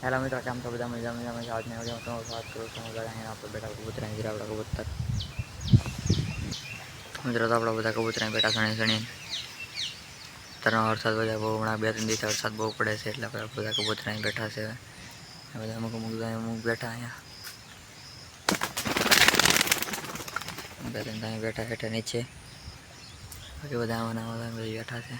Hello मित्रों, केम छो? બધા મજામાં જ. આજના વિડીયોમાં તમારું સ્વાગત કરું છું. અહીંયા આપણે બેઠા કબૂતરા હીરા આપણા કબૂતર મિત્રો તો આપણા બધા કબૂતરા બેઠા સણી તરનો વરસાદ બધા બહુ હમણાં 2-3 દિવસ વરસાદ બહુ પડે છે એટલે આપણે બધા કબૂતરા બેઠા છે. બધા અમુક બેઠા અહીંયા બધા બેઠા નીચે, બાકી બધા આમાં બેઠા છે.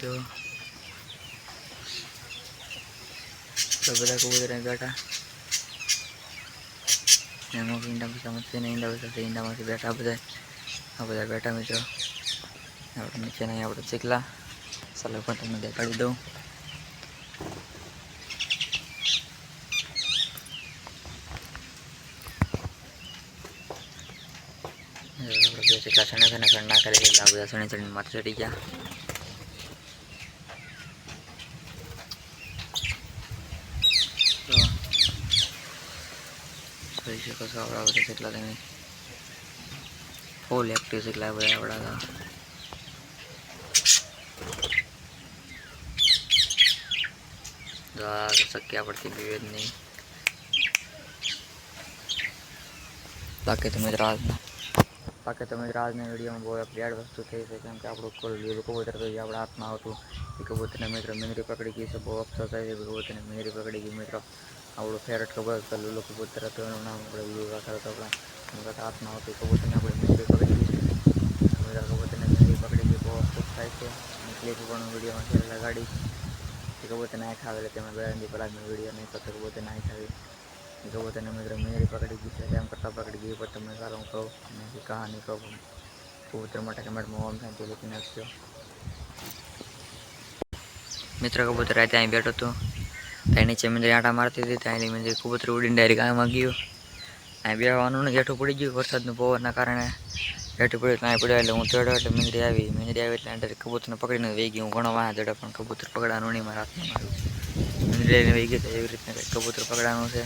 જો તો બધા કબૂતરા બેઠા અમુક ઈંડામાંથી બેઠા બધા બેઠા મિત્રો. આપણે નીચે નહીં આપણે ચીકલા ચાલો પણ તમને દેખાડી દઉં. આપણે બે ચીકલા સણા ના કરી એટલે આ બધા સણી માથે ચડી ગયા. જોઈ શકો છો આપણા બધા ચીકલા તમે ફૂલ એક્ટિવ ચીકલા બધા આપણા શક્યા પડતી વિવેદ નહીં. બાકી તો મિત્રો આજના વિડીયોમાં બહુ એડ વસ્તુ થઈ છે, કેમ કે આપણું કબૂતર તો જે આપણા હાથમાં આવતું એ કબૂતરને મિત્રો મીંદરી પકડી ગઈ છે. બહુ અફસોસ થાય છે કબૂતરને મીંદરી પકડી ગઈ મિત્રો. આપણું ફેવરેટ કબૂતર લીલું કબૂતર હતું, એનું નામ આપણે લીલું રાખેલું હતું. આપણા હાથમાં આવતું કબૂતરને આપણે મીંદરી પકડી ગઈ છે. કબૂતરને મીંદરી પકડી ગઈ, બહુ અફસોસ થાય છે. ક્લિપ પણ વિડીયોમાં છે લગાડી કબૂતરને આંખ આવેલી તેમાં 2 દિવસ પહેલાં મેં વિડીયો નહીં કરતો. કબૂતરને આંખ આવી કબૂતરને મિત્રો મીંદરી પકડી ગઈ છે. તેમ કરતાં પકડી ગઈ પણ તમને સારું કહું અને કહાની કહું. કબૂતર માટે કમેન્ટમાં ઓમ થાય તો લખી નાખજો મિત્રો. કબૂતર રાતે અહીં બેઠો હતો, ત્યાં નીચે મીંદરી આંટા મારતી હતી. ત્યાંની મીંદરી કબૂતર ઉડીને ડાયરેક્ટ આમાં ગયું. અહીં બેહવાનું ને જેઠું પડી ગયું વરસાદનું પવનના કારણે. જેઠું પડ્યું ત્યાં પડ્યો એટલે હું ચડ્યો એટલે મીંદરી આવી એટલે ડાયરેક્ટ કબૂતરને પકડીને વહી ગઈ. હું ઘણો વાહ ચડ્યો પણ કબૂતર પકડવાનું નહીં મારા હાથમાં મારું. મીંદરી વહી ગઈ. એવી રીતના કંઈક કબૂતર પકડવાનું છે.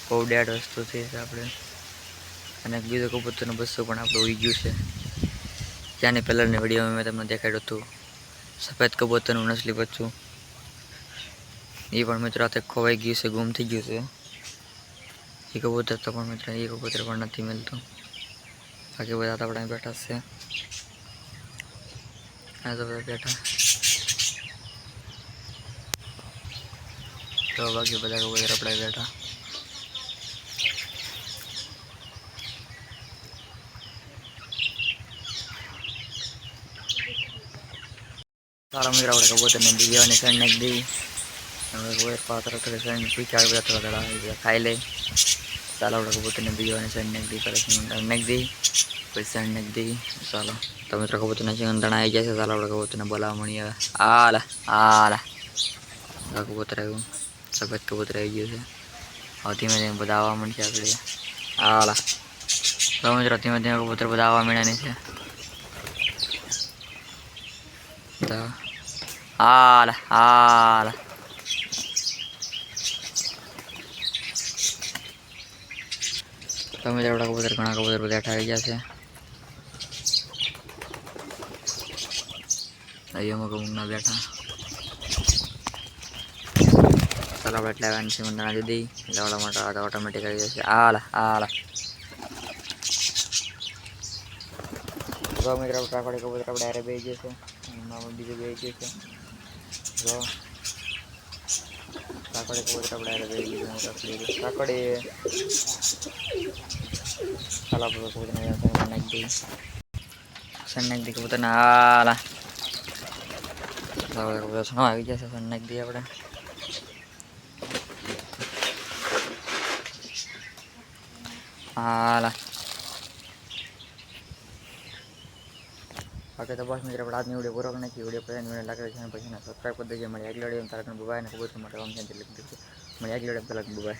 બહુ ડેડ વસ્તુ છે આપણે. અને બીજું કબૂતરનું બચ્ચું પણ આપણે ઉઈ ગયું છે. ત્યાંની પહેલાંની વિડીયોમાં મેં તમને દેખાડ્યું હતું સફેદ કબૂતરનું નસલી બચ્ચું. એ પણ મિત્રો હાથે ખોવાઈ ગયું છે, ગુમ થઈ ગયું છે. એ કબૂતર તો પણ મિત્રો એ કબૂતર પણ નથી મળતું. બાકી બધા આપણે બેઠા છે. આ તો બધા બેઠા તો બાકી બધા કબૂતર આપણે બેઠા. સારા મિત્રો આપણે કબૂતરને બીજાની સાઈડ નાખી દઈ. હવે પાત્ર સાઈડ પીછા બધા થોડા થોડા ખાઈ લે. ચાલો આપણે કબૂતરને બીજાની સાઈડ નાખી દઈ. પહેલાં નાખી દઈ પછી સાઈડ નાખી દઈ. ચાલો તો મિત્રો કબૂતરના સિંગંદણા આવી જાય છે. ચાલો આપણે કબૂતરને બોલાવવા મળીએ. આલા કબૂતર આવ્યું, સફેદ કબૂતર આવી ગયું છે. હવે ધીમે ધીમે બધા આવવા મળશે આપણે. આલા તો મિત્રો ધીમે ધીમે કબૂતર બધા આવવા મળ્યાની છે. તો હાલ તો મિત્રો આપણા કબૂતર ઘણા કબૂતર બધા આવી ગયા છે. અમુક ઊંઘના બેઠા. ચાલો આપણે એટલે આવવાની સિંગંદણા દીધી એટલે આવડા માટે ઓટોમેટિક આવી જશે. આલા જો મિત્રો કાકડી કબૂતર આપણે હારે બેસી ગયું છે. બીજું બેસી ગયું છે. જો કાકડી કબૂતર આપણે હારે બેસી ગયું છે. કાકડી ચાલો આપણે કબૂતરને નાખી દઈએ. સન નાખી દઈએ કબૂતરને. આલા કબૂતર આવી જશે. સન નાખી દઈએ આપણે. હાલા બાકી તો બસ મિત્રો આપણે આજની વિડીયો પૂરો નાખી. વિડીયો પસંદ લાગે છે પછી સબસ્ક્રાઈબ કરી દેજો. મળી આગળ વિડીયો તારક બાય ને કબૂતર માટે ઓમ શાંતિ લખી દીધું. મળી આગળ વિડીયો પહેલાં બાય.